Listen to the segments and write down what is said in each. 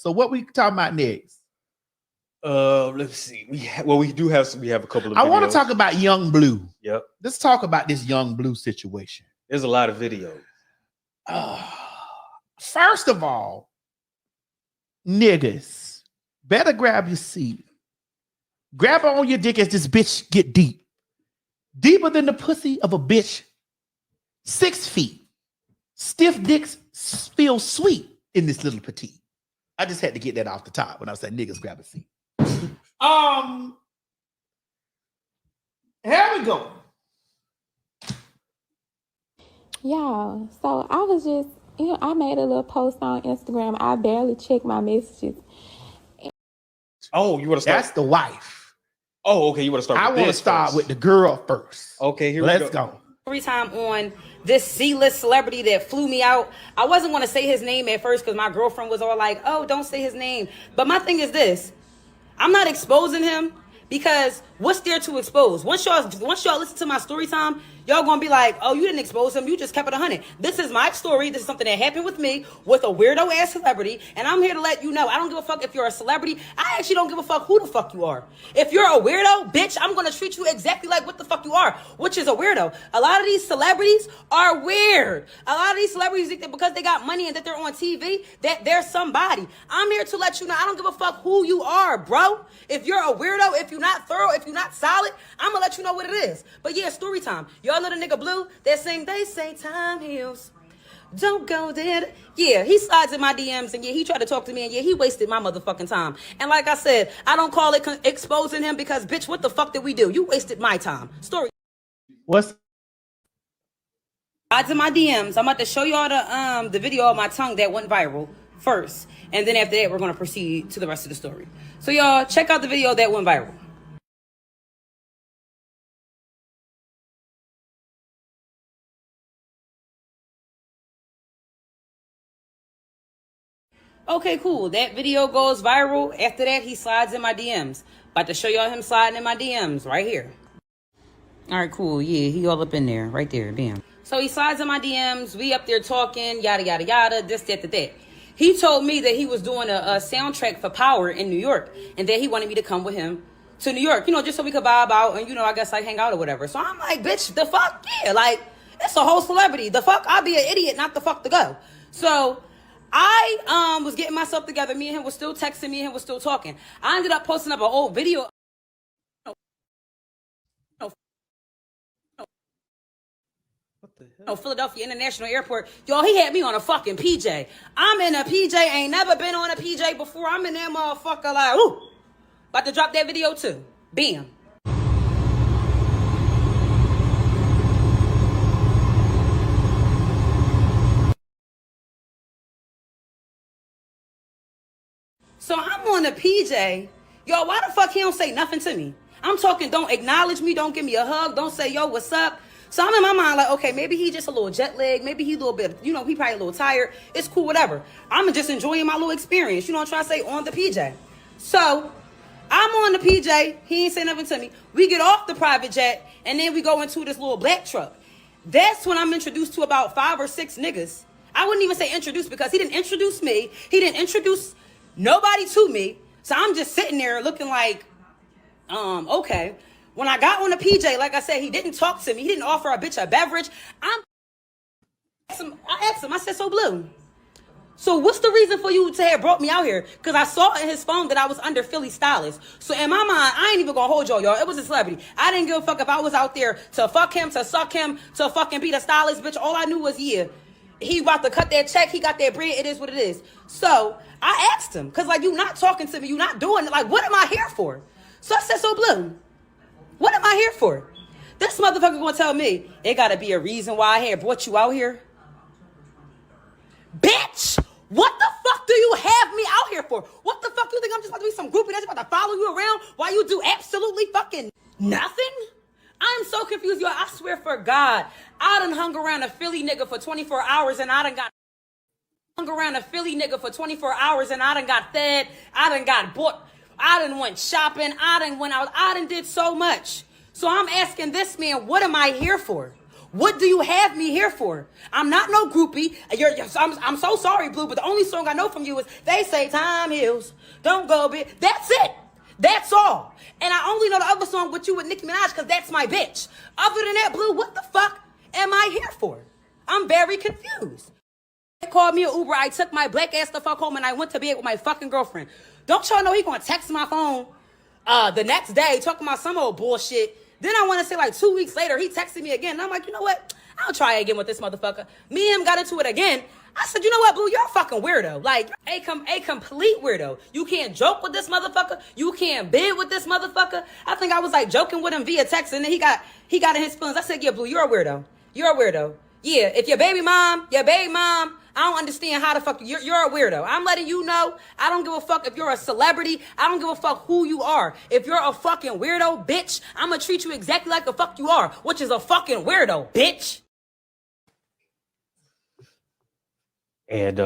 So what we talking about next? Let's see. We have a couple of I videos. want to talk about young Bleu. Yep. Let's talk about this young Bleu situation. There's a lot of videos. First of all, niggas, better grab your seat. Grab on your dick as this bitch get deep. Deeper than the pussy of a bitch. 6 feet. Stiff dicks feel sweet in this little petite. I just had to get that off the top when I said niggas grab a seat. Here we go. Yeah, so I was just, I made a little post on Instagram. I barely check my messages. Oh, you want to start? That's the wife. Oh, okay. You want to start? I want to start with the girl first. Okay, here Let's we go. go. Every time on this C-list celebrity that flew me out, I wasn't going to say his name at first because my girlfriend was all like, oh, don't say his name. But my thing is this. I'm not exposing him because what's there to expose? Once y'all listen to my story time, y'all gonna be like, oh, you didn't expose him, you just kept it 100. This is my story. This is something that happened with me with a weirdo ass celebrity, and I'm here to let you know I don't give a fuck if you're a celebrity. I actually don't give a fuck who the fuck you are. If you're a weirdo, bitch, I'm gonna treat you exactly like what the fuck you are, which is a weirdo. A lot of these celebrities are weird. A lot of these celebrities think that because they got money and that they're on TV, that they're somebody. I'm here to let you know I don't give a fuck who you are, bro. If you're a weirdo, if you're not thorough, if you're not solid, I'm gonna let you know what it is. But yeah, story time. Y'all know the nigga Bleu that sing, they say time heals. Don't go there. Yeah, he slides in my DMs and yeah, he tried to talk to me and yeah, he wasted my motherfucking time. And like I said, I don't call it exposing him because bitch, what the fuck did we do? You wasted my time. Story. What's Slides in my DMs. I'm about to show y'all the video of my tongue that went viral first. And then after that, we're gonna proceed to the rest of the story. So y'all check out the video that went viral. Okay, cool. That video goes viral. After that, he slides in my DMs. About to show y'all him sliding in my DMs right here. All right, cool. Yeah, he all up in there. Right there. Bam. So he slides in my DMs. We up there talking, yada, yada, yada, this, that. He told me that he was doing a soundtrack for Power in New York and that he wanted me to come with him to New York, just so we could vibe out and, I guess like hang out or whatever. So I'm like, bitch, the fuck? Yeah, like, it's a whole celebrity. The fuck? I'd be an idiot not the fuck to go. So I was getting myself together. Me and him was still texting. Me and him was still talking. I ended up posting up an old video. Philadelphia International Airport. Y'all, he had me on a fucking PJ. I'm in a PJ. Ain't never been on a PJ before. I'm in that motherfucker like, ooh. About to drop that video too. Bam. So I'm on a PJ. Y'all, why the fuck he don't say nothing to me? I'm talking, don't acknowledge me. Don't give me a hug. Don't say, yo, what's up? So I'm in my mind like, okay, maybe he just a little jet lag. Maybe he a little bit, he probably a little tired. It's cool, whatever. I'm just enjoying my little experience. I'm trying to say on the PJ. So I'm on the PJ. He ain't say nothing to me. We get off the private jet and then we go into this little black truck. That's when I'm introduced to about 5 or 6 niggas. I wouldn't even say introduced because he didn't introduce me. He didn't introduce nobody to me. So I'm just sitting there looking like, okay. When I got on the PJ, like I said, he didn't talk to me. He didn't offer a bitch a beverage. I asked him, I said, so Bleu, so what's the reason for you to have brought me out here? Because I saw in his phone that I was under Philly stylist. So in my mind, I ain't even gonna hold y'all. It was a celebrity. I didn't give a fuck if I was out there to fuck him, to suck him, to fucking be the stylist, bitch. All I knew was, yeah, he about to cut that check. He got that bread. It is what it is. So I asked him, because like, you not talking to me. You not doing it. Like, what am I here for? So I said, so Bleu, what am I here for? This motherfucker gonna tell me it gotta be a reason why I had brought you out here. Bitch, what the fuck do you have me out here for? What the fuck you think I'm just about to be some groupie that's about to follow you around while you do absolutely fucking nothing? I'm so confused, yo. I swear for God, I done hung around a Philly nigga for 24 hours and I done got fed, I done got bought, I done went shopping, I done went out, I done did so much. So I'm asking this man, what am I here for? What do you have me here for? I'm not no groupie. I'm so sorry, Blue, but the only song I know from you is They Say Time Heals. Don't go, bitch. That's it. That's all. And I only know the other song with you with Nicki Minaj because that's my bitch. Other than that, Blue, what the fuck am I here for? I'm very confused. They called me an Uber. I took my black ass the fuck home and I went to bed with my fucking girlfriend. Don't y'all know he gonna text my phone the next day talking about some old bullshit? Then I want to say like 2 weeks later, he texted me again. And I'm like, you know what? I'll try again with this motherfucker. Me and him got into it again. I said, you know what, Blue? You're a fucking weirdo. Like, a complete weirdo. You can't joke with this motherfucker. You can't bid with this motherfucker. I think I was like joking with him via text, and then he got in his feelings. I said, yeah, Blue, you're a weirdo. You're a weirdo. Yeah, if your baby mom, I don't understand how the fuck you're a weirdo. I'm letting you know. I don't give a fuck if you're a celebrity. I don't give a fuck who you are. If you're a fucking weirdo, bitch, I'm gonna treat you exactly like the fuck you are, which is a fucking weirdo, bitch. And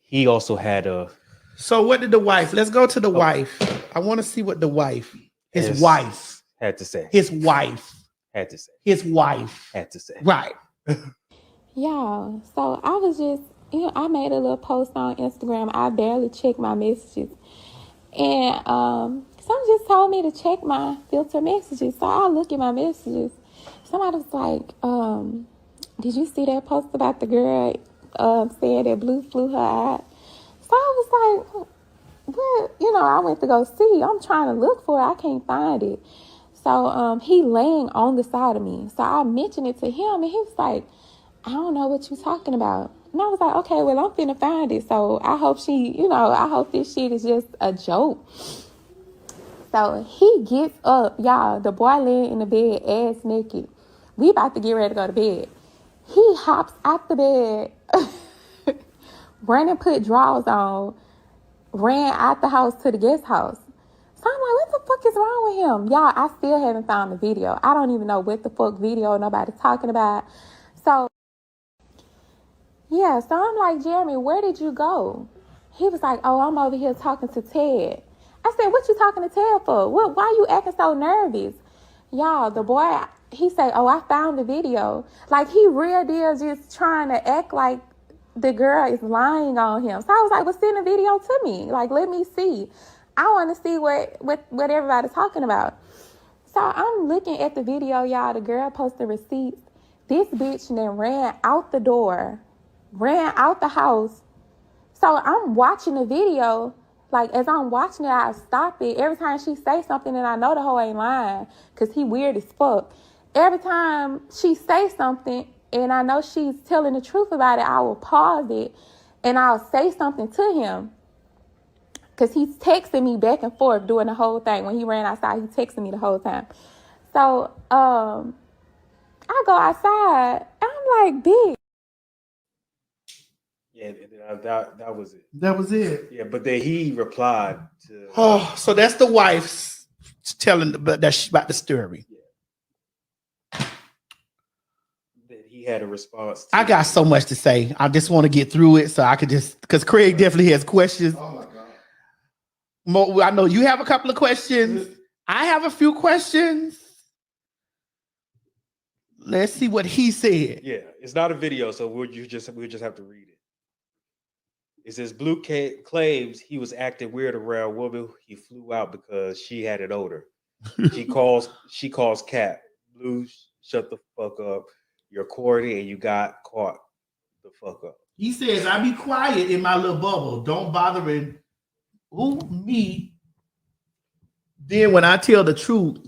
he also had a. So what did the wife? Let's go to the wife. I want to see what the wife, his wife had to say. His wife had to say. His wife had to say. Right. Yeah, so I was just, I made a little post on Instagram. I barely check my messages. And someone just told me to check my filter messages. So I look at my messages. Somebody was like, did you see that post about the girl saying that Blue flew her out? So I was like, what? I went to go see. I'm trying to look for it. I can't find it. So he laying on the side of me. So I mentioned it to him, and he was like, I don't know what you're talking about. And I was like, okay, well, I'm finna find it. So I hope I hope this shit is just a joke. So he gets up, y'all, the boy laying in the bed, ass naked. We about to get ready to go to bed. He hops out the bed, ran and put drawers on, ran out the house to the guest house. So I'm like, what the fuck is wrong with him? Y'all, I still haven't found the video. I don't even know what the fuck video nobody's talking about. So, yeah, so I'm like, Jeremy, where did you go? He was like, oh, I'm over here talking to Ted. I said, what you talking to Ted for? Why you acting so nervous? Y'all, the boy, he said, oh, I found the video. Like, he real deal just trying to act like the girl is lying on him. So I was like, well, send the video to me. Like, let me see. I want to see what everybody's talking about. So I'm looking at the video, y'all. The girl posted receipts. This bitch then ran out the door, ran out the house. So I'm watching the video. Like, as I'm watching it, I stop it. Every time she say something, and I know the hoe ain't lying because he weird as fuck. Every time she say something, and I know she's telling the truth about it, I will pause it, and I'll say something to him. Because he's texting me back and forth doing the whole thing. When he ran outside, he texted me the whole time. So, I go outside, and I'm like, bitch. Yeah, that was it. That was it. Yeah, but then he replied to. Oh, so that's the wife telling that she about the story. Yeah. That he had a response. I got so much to say. I just want to get through it so I could because Craig definitely has questions. Oh my God. I know you have a couple of questions. I have a few questions. Let's see what he said. Yeah, it's not a video, so we'll just have to read it. It says Blue claims he was acting weird around woman. He flew out because she had an odor. She calls Cap. Blue, shut the fuck up. You're corny and you got caught the fuck up. He says, I be quiet in my little bubble. Don't bother me. Then when I tell the truth,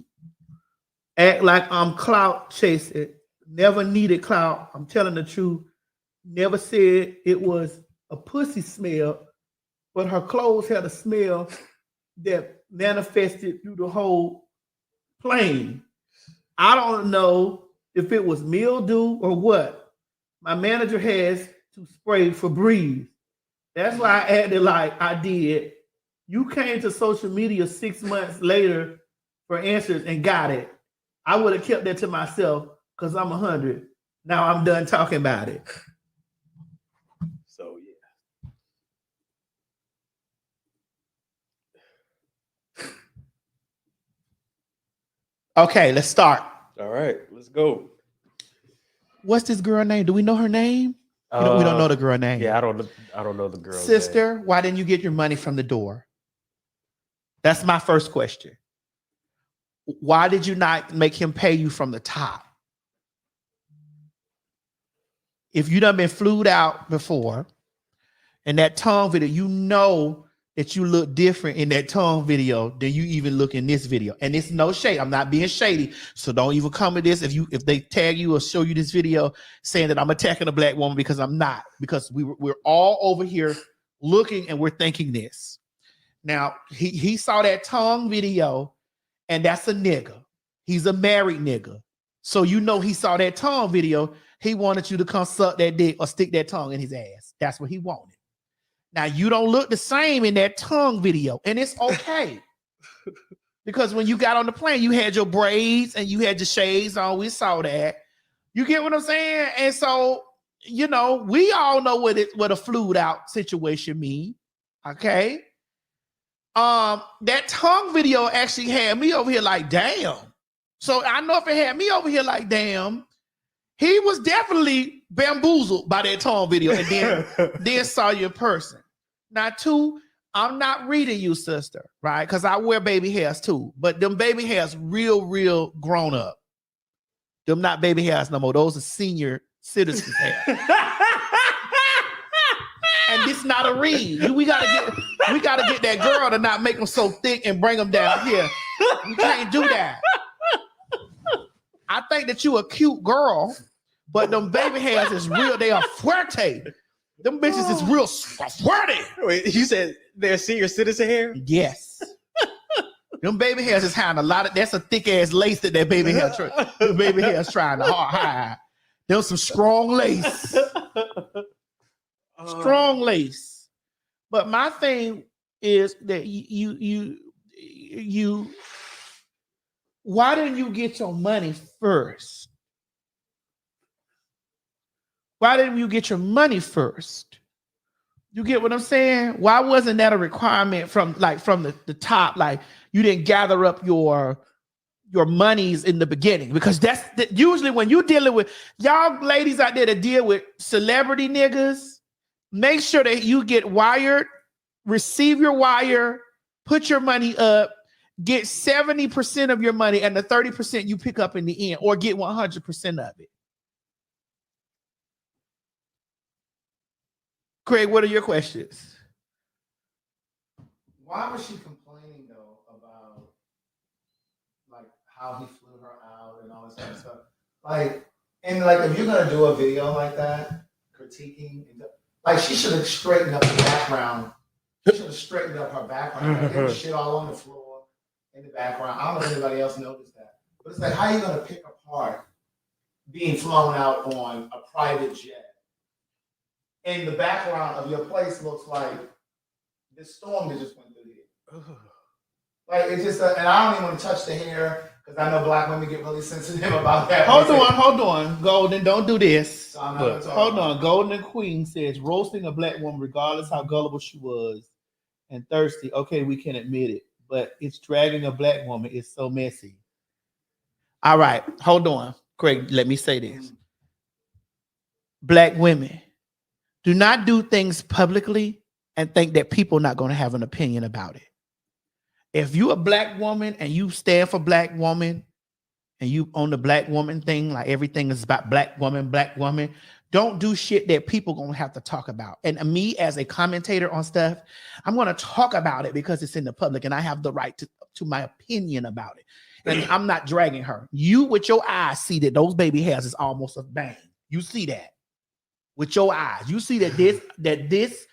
act like I'm clout chasing. Never needed clout. I'm telling the truth. Never said it was a pussy smell, but her clothes had a smell that manifested through the whole plane. I don't know if it was mildew or what. My manager has to spray Febreze. That's why I acted like I did. You came to social media 6 months later for answers and got it. I would have kept that to myself because I'm 100. Now I'm done talking about it. So, yeah. Okay, let's start. All right, let's go. What's this girl name? Do we know her name? We don't know the girl name. Yeah, I don't know the girl. Sister, why didn't you get your money from the door? That's my first question. Why did you not make him pay you from the top? If you done been flued out before, in that tongue video, you know that you look different in that tongue video than you even look in this video. And it's no shade. I'm not being shady. So don't even come with this. If they tag you or show you this video saying that I'm attacking a black woman, because I'm not. Because we're all over here looking and we're thinking this. Now, he saw that tongue video, and that's a nigga. He's a married nigga. So you know he saw that tongue video. He wanted you to come suck that dick or stick that tongue in his ass. That's what he wanted. Now, you don't look the same in that tongue video, and it's okay. Because when you got on the plane, you had your braids and you had your shades on. We saw that. You get what I'm saying? And so, you know, we all know what a flued out situation means. Okay. That tongue video actually had me over here like, damn. So I know if it had me over here like, damn, he was definitely bamboozled by that tongue video and then saw you in person. Now, two, I'm not reading you, sister, right? Because I wear baby hairs too. But them baby hairs real grown up. Them not baby hairs no more. Those are senior citizens hair. And this not a read. We gotta get that girl to not make them so thick and bring them down here. We can't do that. I think that you a cute girl, but them baby hairs is real. They are fuerte. Them bitches is real fuerte. Wait, you said they're senior citizen hair? Yes. Them baby hairs is having a lot of. That's a thick ass lace that baby hair. The baby hair is trying to hide. There was some strong lace. Strong lace. But my thing is that you why didn't you get your money first? Why didn't you get your money first? You get what I'm saying? Why wasn't that a requirement from the top? Like you didn't gather up your monies in the beginning, because that's usually when you're dealing with y'all ladies out there that deal with celebrity niggas. Make sure that you get wired, receive your wire, put your money up, get 70% of your money, and the 30% you pick up in the end, or get 100% of it. Craig, what are your questions? Why was she complaining though about like how he flew her out and all this other stuff? Like, and like if you're gonna do a video like that, critiquing, like she should have straightened up the background. She should have straightened up her background. Like, there was shit all on the floor in the background. I don't know if anybody else noticed that, but it's like, how are you gonna pick apart being flown out on a private jet? And the background of your place looks like this storm that just went through here. Like it's just, and I don't even want to touch the hair because I know black women get really sensitive about that. Hold on, Golden, don't do this. So Hold on, Golden and Queen says roasting a black woman, regardless how gullible she was and thirsty. Okay, we can admit it, but it's dragging a black woman. It's so messy. All right, hold on, Craig. Let me say this: black women, do not do things publicly and think that people are not going to have an opinion about it. If you a black woman and you stand for black woman and you own the black woman thing, like everything is about black woman, don't do shit that people going to have to talk about. And me as a commentator on stuff, I'm going to talk about it because it's in the public and I have the right to my opinion about it. And I'm not dragging her. You with your eyes see that those baby hairs is almost a bang. You see that. With your eyes, you see that this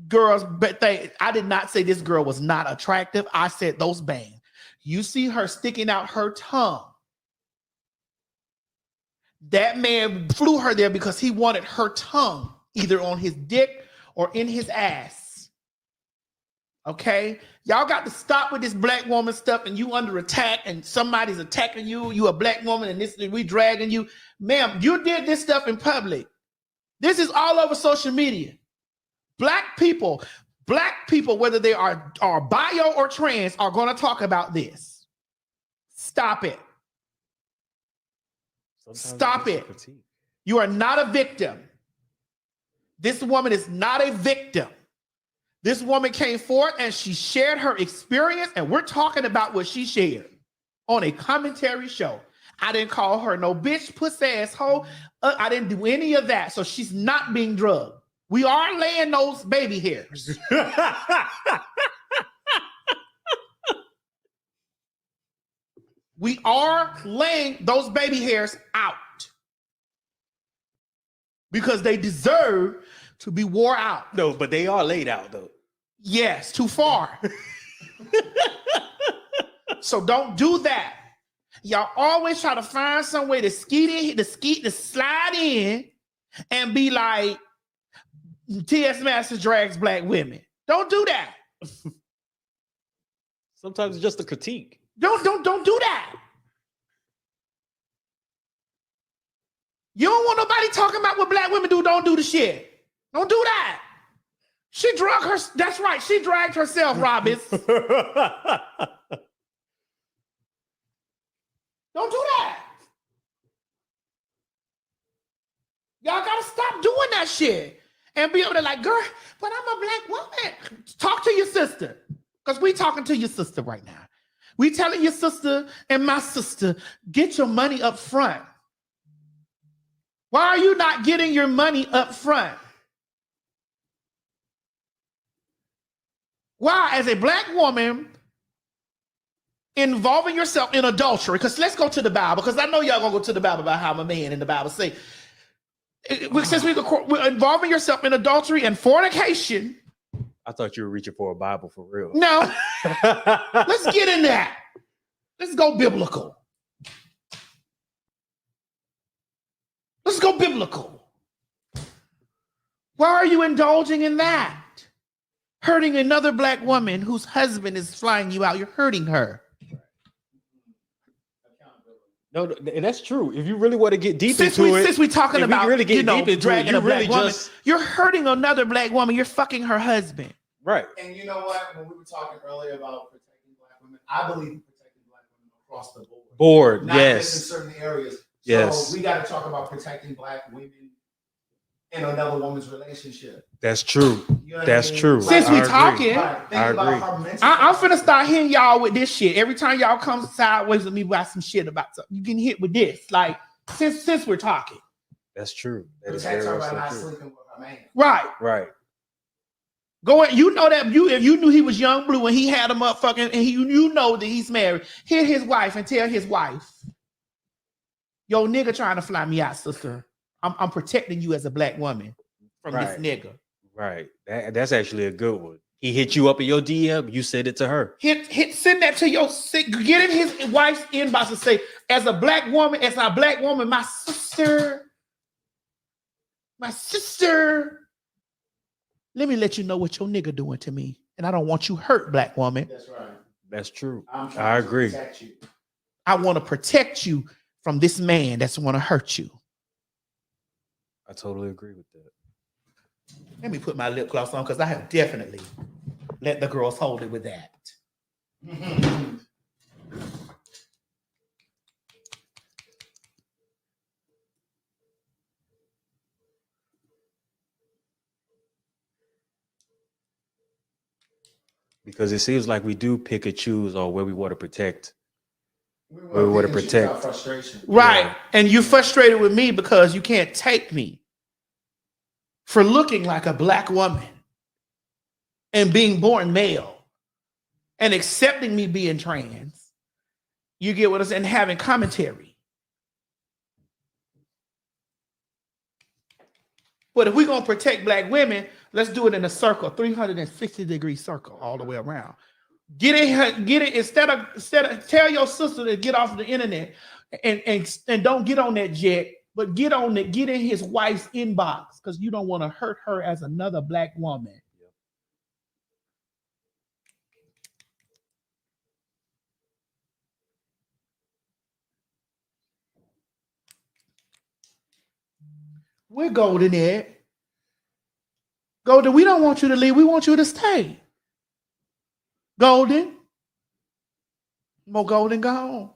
girl's thing. I did not say this girl was not attractive. I said those bangs. You see her sticking out her tongue. That man flew her there because he wanted her tongue either on his dick or in his ass. Okay, y'all got to stop with this black woman stuff. And you under attack, and somebody's attacking you. You a black woman, and we dragging you, ma'am. You did this stuff in public. This is all over social media. Black people, whether they are bio or trans, are going to talk about this. Stop it. Sometimes Stop it. You are not a victim. This woman is not a victim. This woman came forth and she shared her experience, and we're talking about what she shared on a commentary show. I didn't call her no bitch, pussy, asshole. I didn't do any of that. So she's not being drugged. We are laying those baby hairs. We are laying those baby hairs out because they deserve to be wore out. No, but they are laid out though. Yes, too far. So don't do that. Y'all always try to find some way to to slide in and be like, T.S. Masters drags black women. Don't do that. Sometimes it's just a critique. Don't do that. You don't want nobody talking about what black women do. Don't do the shit. Don't do that. She drug her. That's right. She dragged herself, Robbins. Don't do that. Y'all gotta stop doing that shit and be able to like, girl, but I'm a black woman. Talk to your sister, because we talking to your sister right now. We telling your sister and my sister, get your money up front. Why are you not getting your money up front? Why, as a black woman, involving yourself in adultery? Because let's go to the Bible, because I know y'all gonna go to the Bible about how I'm a man in the Bible say. Since we're involving yourself in adultery and fornication. I thought you were reaching for a Bible for real. No. Let's get in that. Let's go biblical. Let's go biblical. Why are you indulging in that? Hurting another black woman whose husband is flying you out. You're hurting her. No, and that's true. If you really want to get deep Since we talking about really get deep into dragging it, a black woman, you're hurting another black woman. You're fucking her husband. Right. And you know what? When we were talking earlier about protecting black women, I believe in protecting black women across the board. Not just in certain areas. So we got to talk about protecting black women in another woman's relationship. That's true. You know That's I mean? true. Since we talking, I agree. I'm finna start hitting y'all with this shit. Every time y'all come sideways with me about some shit about something, you can hit with this. Like, since we're talking. That's true. That is Protect very her by not true. sleeping with her man. Right. Right. Go ahead. You know that if you knew he was young Blue and he had him up fucking, and you know that he's married, hit his wife and tell his wife, yo, nigga trying to fly me out, sister. I'm protecting you as a black woman from this nigga. Right. That's actually a good one. He hit you up in your DM, you said it to her. Send that to your get in his wife's inbox and say, as a black woman, my sister, let me let you know what your nigga doing to me. And I don't want you hurt, black woman. That's right. That's true. I agree. I want to protect you from this man that's want to hurt you. I totally agree with that. Let me put my lip gloss on because I have definitely let the girls hold it with that. Because it seems like we do pick and choose on where we want to protect. Where we want to protect. Frustration. Right. Yeah. And you're frustrated with me because you can't take me for looking like a black woman and being born male and accepting me being trans. You get what I'm saying? Having commentary. But if we're going to protect black women, let's do it in a circle, 360-degree circle all the way around. Get it instead of tell your sister to get off the internet and don't get on that jet, but get in his wife's inbox because you don't want to hurt her as another black woman. We're golden, Ed. Golden, we don't want you to leave. We want you to stay. Golden. More golden, go home.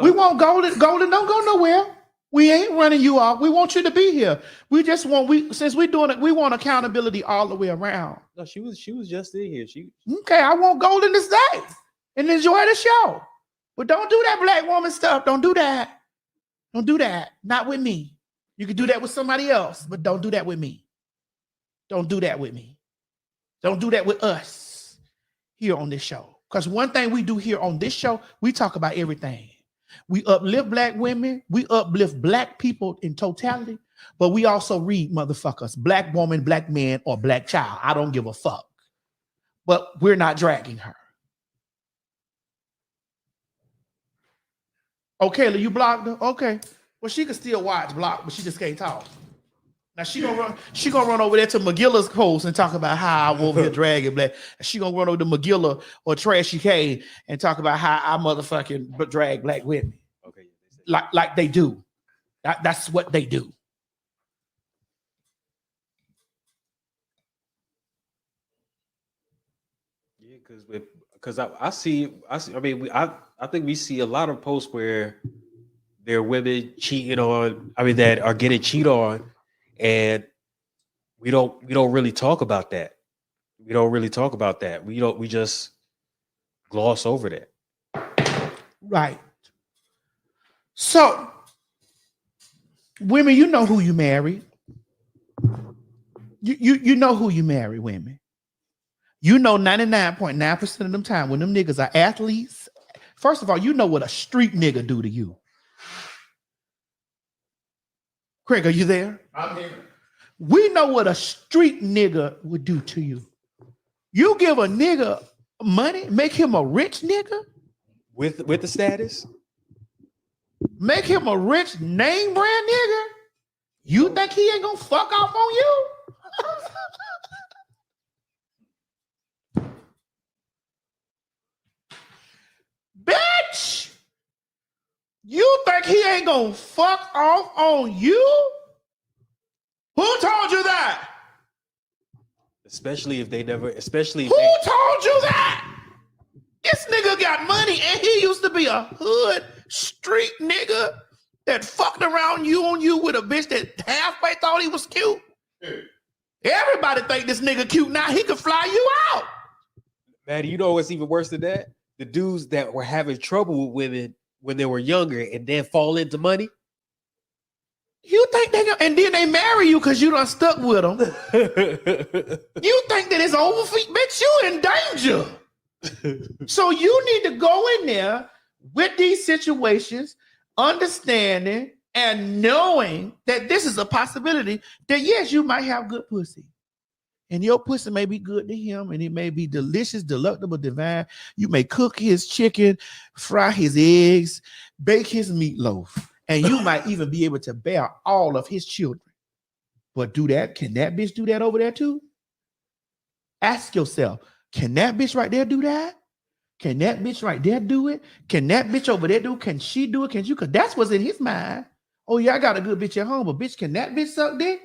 We want golden. Golden, don't go nowhere. We ain't running you off. We want you to be here. We just want since we're doing it, we want accountability all the way around. No, she was just in here. She Okay, I want Golden to stay and enjoy the show. But don't do that black woman stuff. Don't do that. Don't do that. Not with me. You can do that with somebody else, but don't do that with me. Don't do that with me. Don't do that with us here on this show. Because one thing we do here on this show, we talk about everything. We uplift black women. We uplift black people in totality. But we also read motherfuckers, black woman, black man, or black child. I don't give a fuck. But we're not dragging her. Okay, you blocked her? Okay. Well, she can still watch block, but she just can't talk. Now she gonna run over there to McGilla's post and talk about how I over here dragging black. She gonna run over to McGilla or Trashy K and talk about how I motherfucking drag black women. okay. Like they do. That's what they do. Yeah, because I see. I mean, I think we see a lot of posts where there are women cheating on. I mean, that are getting cheated on, and we don't really talk about that. We don't really talk about that. We just gloss over that. Right. So, women, you know who you marry. You know who you marry, women. You know 99.9% of them time when them niggas are athletes. First of all, you know what a street nigga do to you. Craig, are you there? I'm here. We know what a street nigga would do to you. You give a nigga money, make him a rich nigga, With the status, make him a rich name brand nigga. You think he ain't gonna fuck off on you? Bitch! You think he ain't gonna fuck off on you? Who told you that? especially if they never, Who told you that? This nigga got money and he used to be a hood street nigga that fucked around you with a bitch that halfway thought he was cute. Everybody think this nigga cute now. He could fly you out. Maddie, you know what's even worse than that? The dudes that were having trouble with women when they were younger and then fall into money. You think and then they marry you because you done stuck with them. You think that it's over for you? Bitch, you in danger. So you need to go in there with these situations, understanding and knowing that this is a possibility that yes, you might have good pussy. And your pussy may be good to him and it may be delicious, delectable, divine. You may cook his chicken, fry his eggs, bake his meatloaf, and you might even be able to bear all of his children. But can that bitch do that over there too? Ask yourself, can that bitch right there do that? Can that bitch right there do it? Can that bitch over there do it? Can she do it? Can you? Because that's what's in his mind. Oh, yeah, I got a good bitch at home, but bitch, can that bitch suck dick?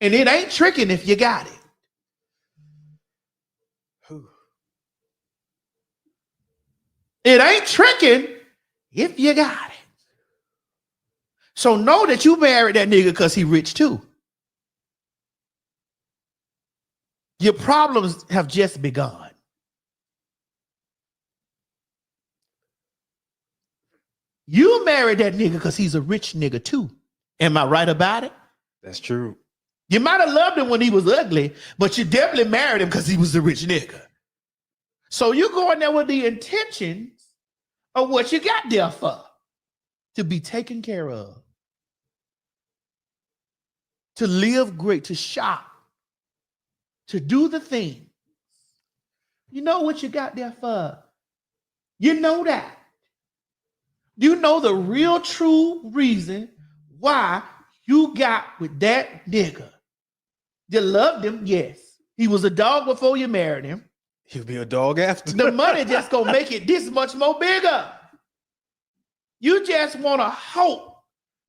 And it ain't tricking if you got it. It ain't tricking if you got it. So know that you married that nigga because he rich too. Your problems have just begun. You married that nigga because he's a rich nigga too. Am I right about it? That's true. You might have loved him when he was ugly, but you definitely married him because he was a rich nigga. So you go in there with the intentions of what you got there for. To be taken care of. To live great, to shop. To do the things. You know what you got there for. You know that. You know the real true reason why you got with that nigga. You loved him, yes. He was a dog before you married him. He'll be a dog after. The money just gonna make it this much more bigger. You just want to hope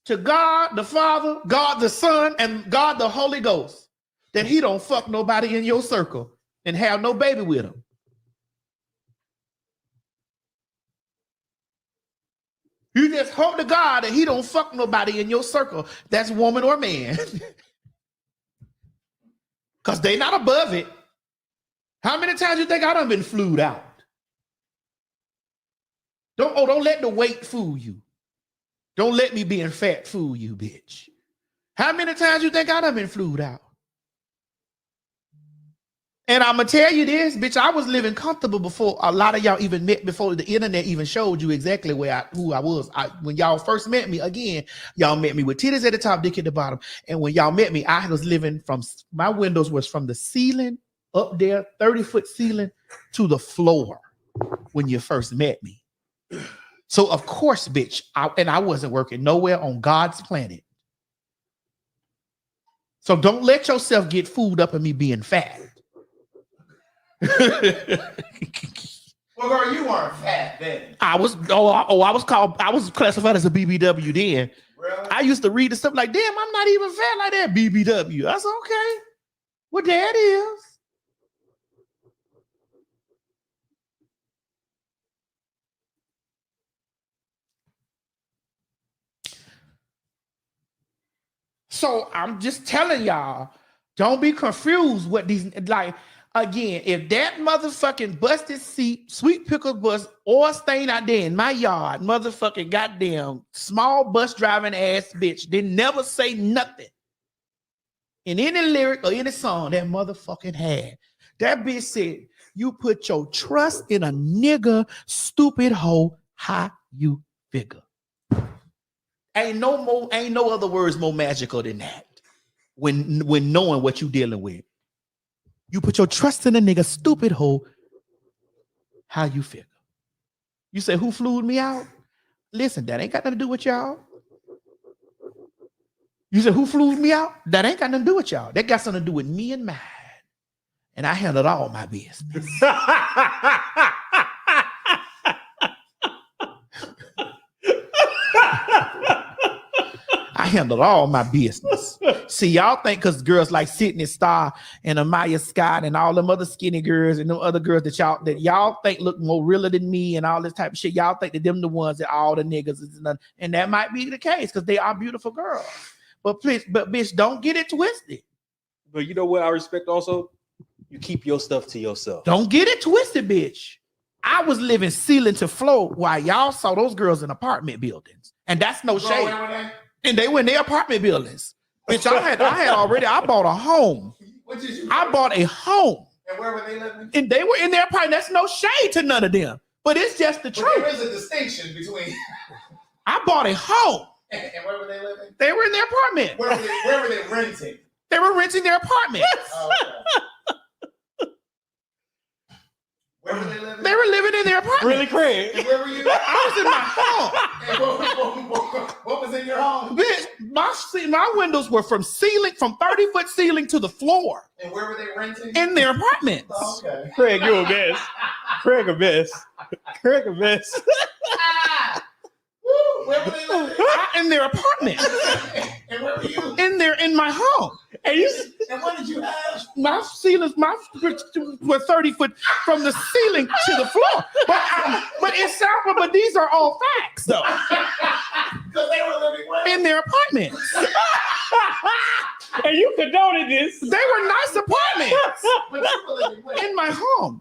to God the Father, God the Son, and God the Holy Ghost that he don't fuck nobody in your circle and have no baby with him. You just hope to God that he don't fuck nobody in your circle that's woman or man. Because they not above it. How many times you think I done been flued out? Don't let the weight fool you. Don't let me being fat fool you, bitch. How many times you think I done been flued out? And I'm gonna tell you this, bitch, I was living comfortable before a lot of y'all even met, before the internet even showed you exactly who I was. When y'all first met me, again, y'all met me with titties at the top, dick at the bottom. And when y'all met me, I was living from, my windows was from the ceiling up there, 30-foot ceiling to the floor when you first met me. So of course, bitch, I wasn't working nowhere on God's planet. So don't let yourself get fooled up in me being fat. Well, girl, you weren't fat then. I was classified as a BBW then. Really? I used to read the stuff like, damn, I'm not even fat like that, BBW. I said, okay, well, that is. So I'm just telling y'all, don't be confused what these, like, again, if that motherfucking busted seat, sweet pickle bus, or stain out there in my yard, motherfucking goddamn small bus driving ass bitch didn't never say nothing in any lyric or any song that motherfucking had. That bitch said, you put your trust in a nigga, stupid hoe, how you figure. Ain't no other words more magical than that. When knowing what you dealing with. You put your trust in a nigga, stupid hoe, how you figure. You say, who flew me out? Listen, that ain't got nothing to do with y'all. You say, who flew me out? That ain't got nothing to do with y'all. That got something to do with me and mine. And I handled all my business. I handled all my business. See, y'all think because girls like Sydney Starr and Amaya Scott and all them other skinny girls and them other girls that y'all think look more realer than me and all this type of shit, y'all think that them the ones that all the niggas is, and that might be the case because they are beautiful girls. But please, bitch, don't get it twisted. But you know what I respect also? You keep your stuff to yourself. Don't get it twisted, bitch. I was living ceiling to floor while y'all saw those girls in apartment buildings. And that's no shade. And they were in their apartment buildings. Bitch, I bought a home. What did you do? I bought a home. And where were they living? And they were in their apartment. That's no shade to none of them. But it's just the truth. There is a distinction between. I bought a home. And where were they living? They were in their apartment. Where were they renting? They were renting their apartment. Oh, okay. Where were they living? They were living in their apartment. Really, Craig? And where were you? I was in my home. And what was in your home? Bitch, my windows were from 30-foot ceiling to the floor. And where were they renting? In their apartments. Oh, okay. Craig, you a mess. Craig a mess. Craig a mess. Woo, where were they living? In their apartment. And where were you? In my home. And what did you have? My ceilings, were 30 foot from the ceiling to the floor. But these are all facts, though. Because they were living where? In their apartments. And you condoned this. They were nice apartments. But you were living where? In my home.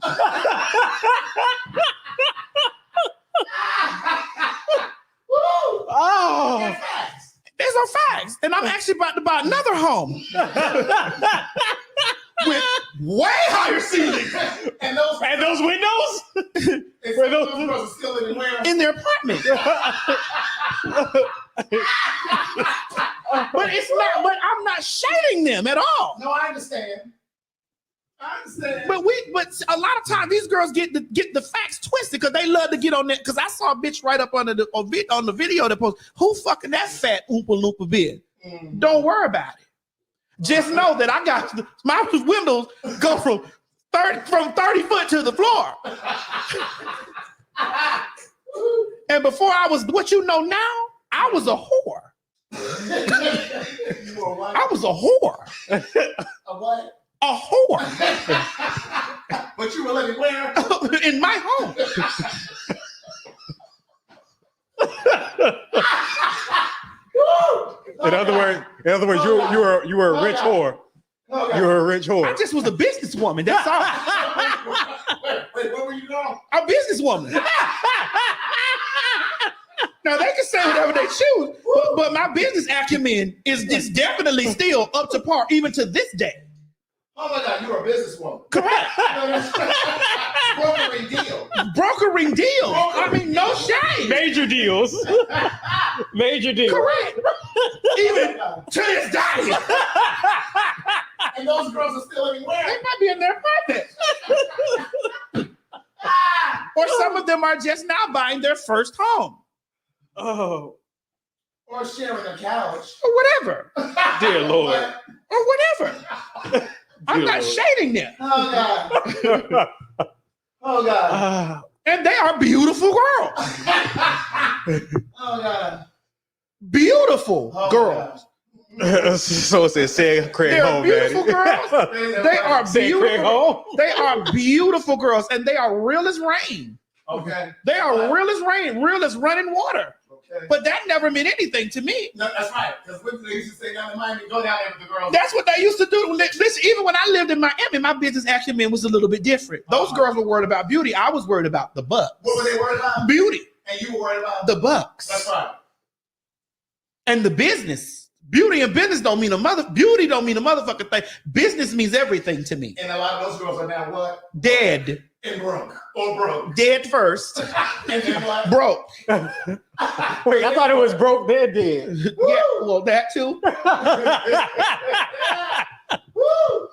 Woo! Oh. They're facts. These are facts. And I'm actually about to buy another home. With way higher ceilings. And those windows? where those girls are still living where? In their apartment. But I'm not shading them at all. No, I understand. But a lot of times these girls get the facts twisted because they love to get on that. Because I saw a bitch right up on the video that post, who fucking that fat Oompa Loompa bitch? Don't worry about it. Just know that I got my windows go from 30 foot to the floor. And before I was what you know now, I was a whore. You were what? I was a whore. A what? A whore. But you were living where? In my home. In other words, you were a rich whore. You were a rich I whore. just was a businesswoman. That's all. Wait, where were you going? A businesswoman. Now they can say whatever they choose, but my business acumen is definitely still up to par, even to this day. Oh my God, you're a businesswoman. Correct. Brokering deal. Brokering deals. I mean, no shame. Major deals. Major deals. Correct. Even to this day. And those girls are still living where? They might be in their apartment. Or some of them are just now buying their first home. Oh, Or sharing a couch. Or whatever. dear Lord. Or whatever. I'm not shading them. Oh God. Oh God. And they are beautiful girls. Oh God. Beautiful Oh, girls. So it says, "Say Craig They're home, beautiful Daddy." girls. God. They are Say Craig beautiful. home. They are beautiful girls, and they are real as rain. Okay. They are real as rain, real as running water. Okay. But that never meant anything to me. No, that's right. Because when they used to say down in Miami, go down there with the girls. That's what they used to do. Listen, even when I lived in Miami, my business acumen was a little bit different. Those girls were worried about beauty. I was worried about the bucks. What were they worried about? Beauty. And you were worried about? The bucks. That's right. And the business. Beauty and business don't mean beauty don't mean a motherfucking thing. Business means everything to me. And a lot of those girls are now what? Dead. And broke. Or broke. Dead first. And then what? Broke. Wait, I thought it was broke. They're dead. Yeah, well, that too. Woo!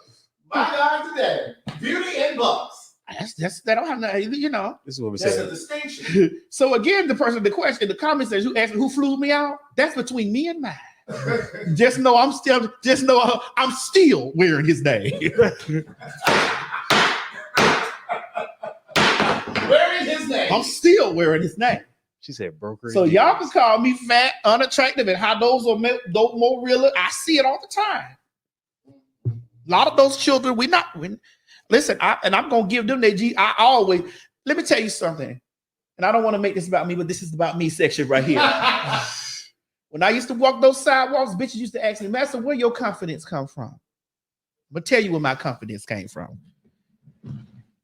My God, today. Beauty and bucks. That's they don't have no, you know. This is what we That's a said. distinction. So again, the question in the comments says, who asked me who flew me out? That's between me and mine. Just know I'm still wearing his name. Wearing his name. I'm still wearing his name. She said broker. So y'all can call me fat, unattractive, and how those are more real. I see it all the time. A lot of those children, listen, I'm gonna give them their G. Let me tell you something, and I don't want to make this about me, but this is about me section right here. When I used to walk those sidewalks, bitches used to ask me, Master, where your confidence come from? I'm gonna tell you where my confidence came from.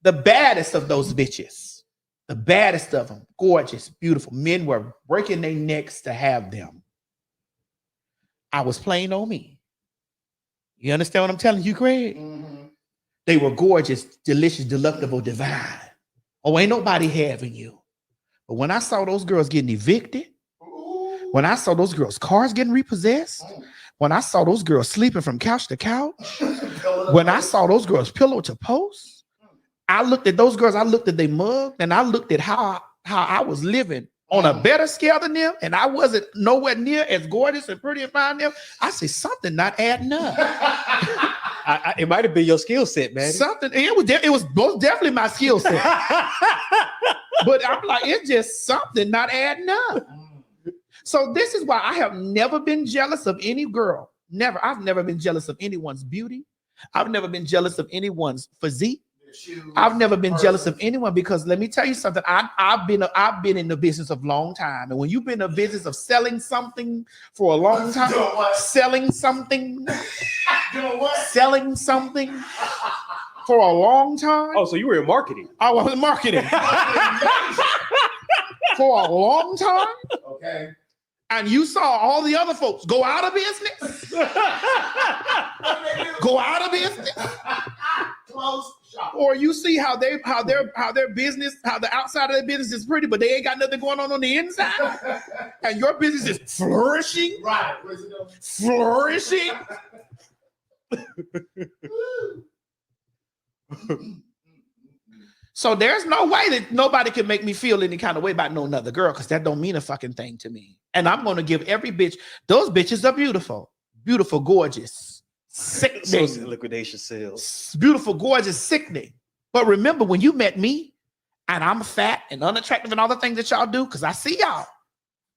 The baddest of those bitches, the baddest of them, gorgeous, beautiful. Men were breaking their necks to have them. I was playing on me. You understand what I'm telling you, Craig? Mm-hmm. They were gorgeous, delicious, delectable, divine. Oh, ain't nobody having you. But when I saw those girls getting evicted, when I saw those girls' cars getting repossessed, when I saw those girls sleeping from couch to couch, when I saw those girls pillow to post, I looked at those girls, I looked at their mug, and I looked at how I was living on a better scale than them, and I wasn't nowhere near as gorgeous and pretty and fine them. I said, something not adding up. It might have been your skill set, man. It was most definitely my skill set. But I'm like, it's just something not adding up. So this is why I have never been jealous of any girl. Never. I've never been jealous of anyone's beauty. I've never been jealous of anyone's physique. I've never been jealous of anyone, because let me tell you something. I've been in the business of long time, and when you've been in the business of selling something for a long time, selling something for a long time. Oh, so you were in marketing? I was in marketing for a long time. Okay. And you saw all the other folks go out of business. Go out of business. Close shop. Or you see how their business, how the outside of their business is pretty, but they ain't got nothing going on the inside. And your business is flourishing. Right. What is it doing? Flourishing. So there's no way that nobody can make me feel any kind of way about no another girl, because that don't mean a fucking thing to me. And I'm going to give every bitch, those bitches are beautiful, beautiful, gorgeous, sickening. So liquidation sales. Beautiful, gorgeous, sickening. But remember, when you met me and I'm fat and unattractive and all the things that y'all do, because I see y'all,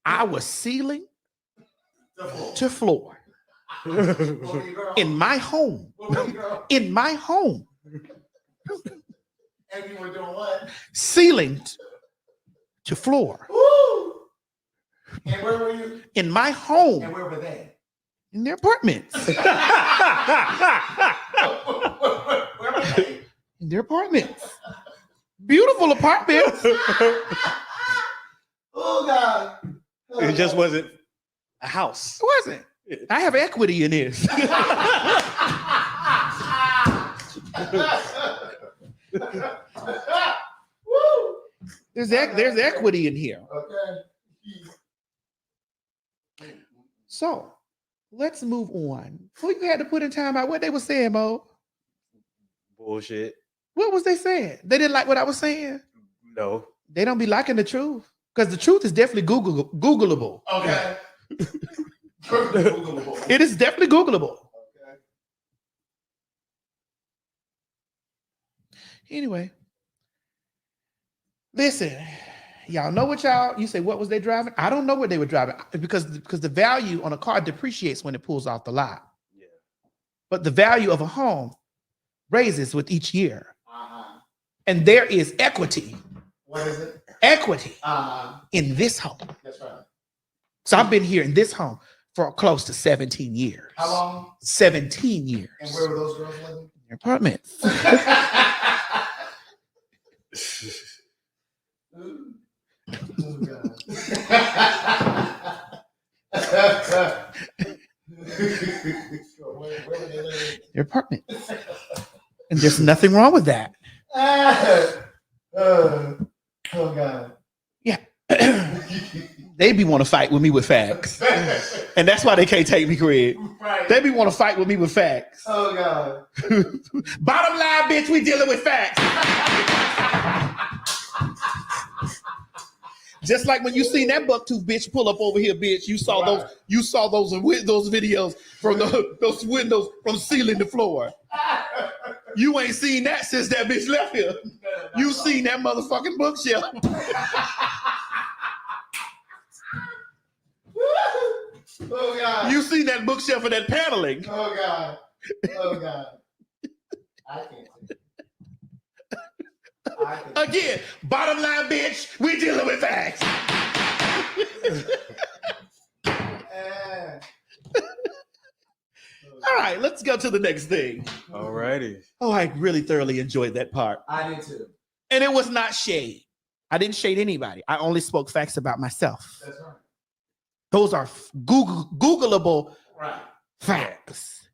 I was ceiling to floor in my home. In my home. And you were doing what? Ceiling to floor. Woo! And where were you? In my home. And where were they? In their apartments. Where were they? In their apartments. Beautiful apartments. Oh God. Oh, It just God. wasn't a house. It wasn't. I have equity in this. Woo. There's equity in here. Okay. So let's move on. Who you had to put in time out? What they were saying, Mo? Bullshit. What was they saying? They didn't like what I was saying. No. They don't be liking the truth because the truth is definitely Googleable. Okay. Googleable. It is definitely Googleable. Okay. Anyway, listen, y'all know what you say, what was they driving? I don't know what they were driving because the value on a car depreciates when it pulls off the lot. Yeah. But the value of a home raises with each year. Uh-huh. And there is equity. What is it? Equity Uh-huh. in this home. That's right. So I've been here in this home for close to 17 years. How long? 17 years. And where were those girls living? In their apartments. Oh, God. Where were they living? Their apartments. And there's nothing wrong with that. Oh God. Yeah. They be want to fight with me with facts. And that's why they can't take me, Craig. Right. They be want to fight with me with facts. Oh God. Bottom line, bitch, we dealing with facts. Just like when you seen that bucktooth bitch pull up over here, bitch. You saw Right. those videos from those windows from ceiling to floor. You ain't seen that since that bitch left here. You seen that motherfucking bookshelf. Oh God. You seen that bookshelf and that paneling. Oh God. Oh God. I can't take it. I can't. Again, bottom line, bitch, we dealing with facts. Eh. All right, let's go to the next thing. Alrighty. Oh, I really thoroughly enjoyed that part. I did too. And it was not shade. I didn't shade anybody. I only spoke facts about myself. That's right. Those are Googleable Right. facts.